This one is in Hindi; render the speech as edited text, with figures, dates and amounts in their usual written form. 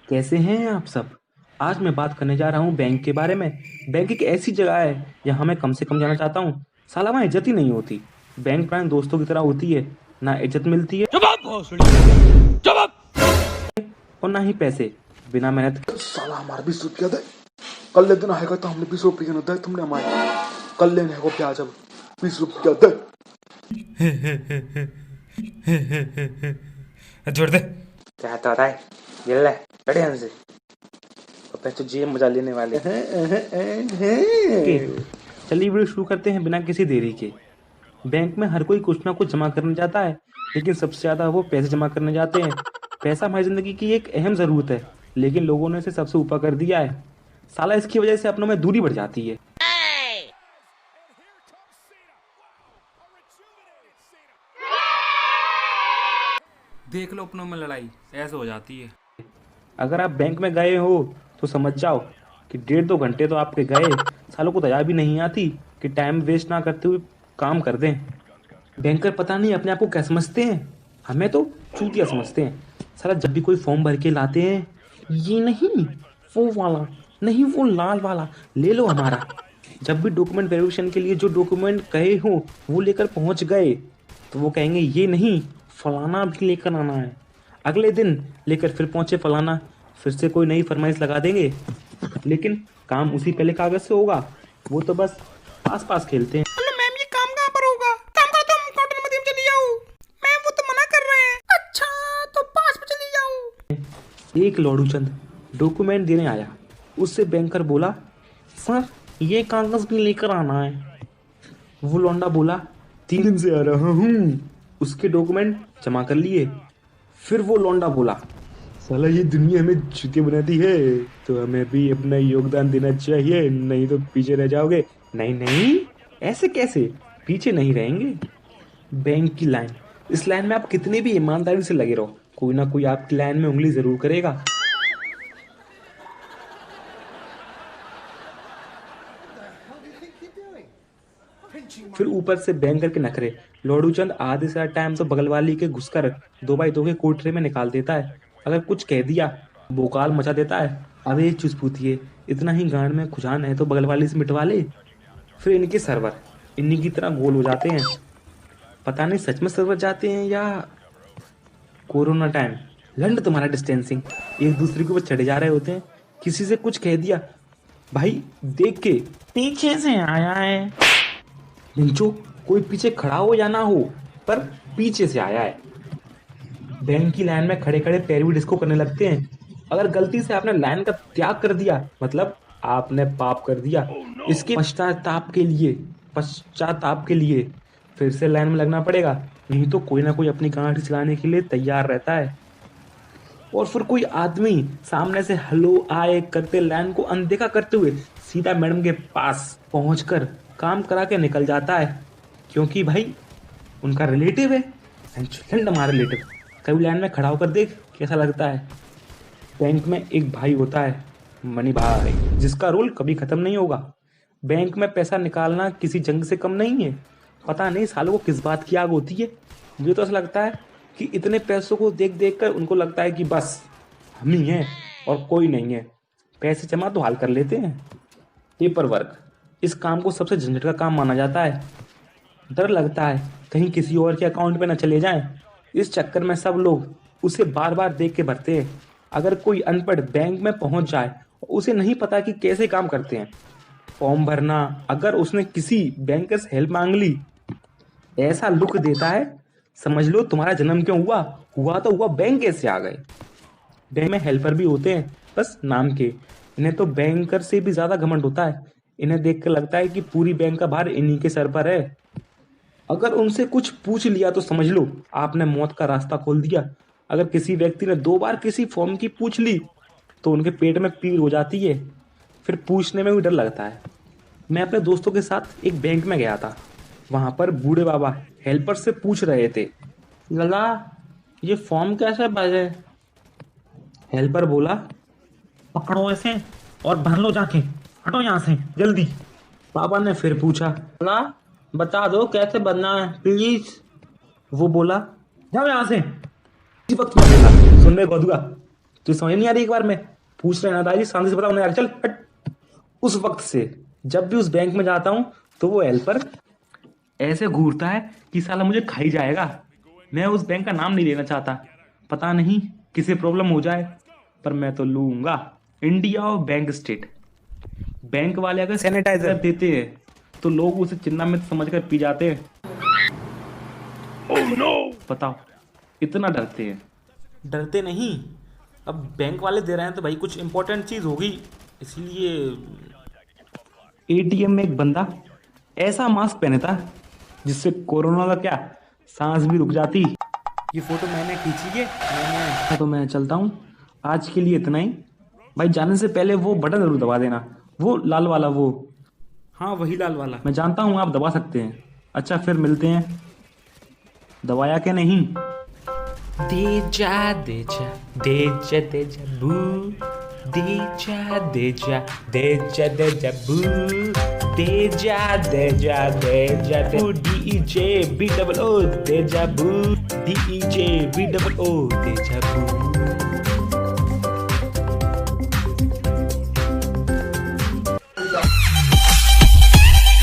कैसे हैं आप सब। आज मैं बात करने जा रहा हूँ बैंक के बारे में। बैंक एक ऐसी जगह है जहाँ मैं कम से कम जाना चाहता हूँ। साला वहाँ इज्जत ही नहीं होती। बैंक प्राण दोस्तों की तरह होती है। ना इज्जत मिलती है जवाब भोसड़ी जवाब। और ना ही पैसे बिना मेहनत साला हमारा 20 रुपया दे। कल ले दिन आएगा तो हमने 20 रुपये दे तुमने हमारे। कल लेने को प्याज अब 20 रुपया दे। जोड़ दे। क्या तो आता है गिल्ला है बड़े हमसे तो जी मजा लेने वाले चलिए वीडियो शुरू करते हैं बिना किसी देरी के। बैंक में हर कोई कुछ ना कुछ जमा करने जाता है, लेकिन सबसे ज्यादा वो पैसे जमा करने जाते हैं। पैसा हमारी जिंदगी की एक अहम जरूरत है, लेकिन लोगों ने इसे सबसे ऊपर कर दिया है। साला इसकी वजह से अपनों में दूरी बढ़ जाती है। देख लो अपनों में लड़ाई ऐसे हो जाती है। अगर आप बैंक में गए हो तो समझ जाओ कि 1.5-2 घंटे तो आपके गए। सालों को दया भी नहीं आती कि टाइम वेस्ट ना करते हुए काम कर दें। बैंकर पता नहीं अपने आप को क्या समझते हैं, हमें तो चूतिया समझते हैं। साला जब भी कोई फॉर्म भर के लाते हैं, ये नहीं वो वाला, नहीं वो लाल वाला ले लो हमारा। जब भी डॉक्यूमेंट वेरिफिकेशन के लिए जो डॉक्यूमेंट कहे हो वो लेकर पहुंच गए तो वो कहेंगे ये नहीं फलाना भी लेकर आना है। अगले दिन लेकर फिर पहुंचे फलाना, फिर से कोई नई फरमाइश लगा देंगे, लेकिन काम उसी पहले कागज से होगा। वो तो बस पास पास खेलते हैं। हेलो मैम, ये काम कहाँ पर होगा? काम करो तुम काउंटर में चली जाओ। मैम वो तो मना कर रहे हैं। अच्छा तो पास में चली जाओ। एक लौड़ू चंद डॉक्यूमेंट देने आया, उससे बैंकर बोला सर ये कागज भी लेकर आना है। वो लौंडा बोला 3 दिन से आ रहा हूँ। उसके डॉक्यूमेंट जमा कर लिए। फिर वो लौंडा बोला साला ये दुनिया हमें चूतिया बनाती है, तो हमें भी अपना योगदान देना चाहिए, नहीं तो पीछे रह जाओगे। नहीं नहीं, ऐसे कैसे पीछे नहीं रहेंगे। बैंक की लाइन, इस लाइन में आप कितने भी ईमानदारी से लगे रहो, कोई ना कोई आपकी लाइन में उंगली जरूर करेगा। फिर ऊपर से बैंकर के नखरे। लौड़ू चंद आधे से ज्यादा टाइम तो बगल वाली के घुसकर 2x2 के कोठरे में निकाल देता है। अगर कुछ कह दिया बोकाल मचा देता है। अबे चुसपुतिए, इतना ही गांड में खुजान है तो बगल वाली से मिटवा ले। फिर इनके सर्वर इन्हीं की तरह गोल हो जाते हैं। पता नहीं सच में सर्वर जाते हैं या कोरोना टाइम लंड तुम्हारा डिस्टेंसिंग, एक दूसरे के ऊपर चढ़े जा रहे होते हैं। किसी से कुछ कह दिया, भाई देख के पीछे से आया है। निंचो कोई पीछे खड़ा हो या ना हो, पर पीछे से आया है। बैंक की लाइन में खड़े खड़े पैर भी डिस्को करने लगते हैं। अगर गलती से आपने लाइन का त्याग कर दिया मतलब आपने पाप कर दिया। इसके पश्चाताप के लिए फिर से लाइन में लगना पड़ेगा, नहीं तो कोई ना कोई अपनी गांठ चलाने के लिए तैयार रहता है। और फिर कोई आदमी सामने से हेलो आए करते लाइन को अनदेखा करते हुए सीधा मैडम के पास पहुंचकर काम करा के निकल जाता है, क्योंकि भाई उनका रिलेटिव है। हमारा रिलेटिव कभी लाइन में खड़ा होकर देख कैसा लगता है। बैंक में एक भाई होता है, मनी भाई, जिसका रोल कभी खत्म नहीं होगा। बैंक में पैसा निकालना किसी जंग से कम नहीं है। पता नहीं सालों को किस बात की आग होती है। मुझे तो ऐसा लगता है कि इतने पैसों को देख देख कर उनको लगता है कि बस हम ही हैं और कोई नहीं है। पैसे जमा तो हाल कर लेते हैं। पेपर वर्क, इस काम को सबसे झंझट का काम माना जाता है। डर लगता है कहीं किसी और के अकाउंट में न चले जाएं। इस चक्कर में सब लोग उसे बार बार देख के भरते हैं। अगर कोई अनपढ़ बैंक में पहुंच जाए, उसे नहीं पता कि कैसे काम करते हैं। फॉर्म भरना, अगर उसने किसी बैंकर से हेल्प मांग ली, ऐसा लुक देता है समझ लो तुम्हारा जन्म क्यों हुआ, हुआ तो हुआ बैंक कैसे आ गए। बैंक में हेल्पर भी होते हैं, बस नाम के। इन्हें तो बैंकर से भी ज्यादा घमंड होता है। इन्हें देख कर लगता है कि पूरी बैंक का भार इन्हीं के सर पर है। अगर उनसे कुछ पूछ लिया तो समझ लो आपने मौत का रास्ता खोल दिया। अगर किसी व्यक्ति ने 2 बार किसी फॉर्म की पूछ ली तो उनके पेट में पीड़ हो जाती है, फिर पूछने में भी डर लगता है। मैं अपने दोस्तों के साथ एक बैंक में गया था। वहां पर बूढ़े बाबा हेल्पर से पूछ रहे थे, लला ये फॉर्म कैसे भरे। हेल्पर बोला पकड़ो ऐसे और भर लो जाके, हटो यहाँ से जल्दी। पापा ने फिर पूछा लला बता दो कैसे भरना है प्लीज। वो बोला जाओ यहाँ से। इसी वक्त मैं बोला सुन में गोदूगा तुझे समझ नहीं आ रही? एक बार में पूछ रहे ना दादाजी, शांति से बताओ ना यार, चल हट। उस वक्त से जब भी उस बैंक में जाता हूँ तो वो हेल्पर ऐसे घूरता है कि साला मुझे खा ही जाएगा। मैं उस बैंक का नाम नहीं लेना चाहता, पता नहीं किसे प्रॉब्लम हो जाए, पर मैं तो लूंगा। इंडिया और बैंक स्टेट। बैंक वाले अगर सैनिटाइजर देते हैं तो लोग उसे चिन्नामृत समझकर पी जाते हैं। बताओ, इतना डरते हैं। डरते नहीं, अब बैंक वाले दे रहे हैं तो भाई कुछ इंपॉर्टेंट चीज होगी, इसलिए। एटीएम में एक बंदा ऐसा मास्क पहने था जिससे कोरोना का क्या सांस भी रुक जाती। ये फोटो मैंने खींची है। तो मैं चलता हूँ, आज के लिए इतना ही। भाई जाने से पहले वो बटन जरूर दबा देना, वो लाल वाला, वो। हाँ वही लाल वाला। मैं जानता हूँ आप दबा सकते हैं। अच्छा फिर मिलते हैं। दबाया क्या नहीं? देजा देजा देजा देजा बू, देजा देजा देजा देजा बू, देजा देजा देजा बू, DEJ BOO देजा बू, DEJ BOO देजा बू।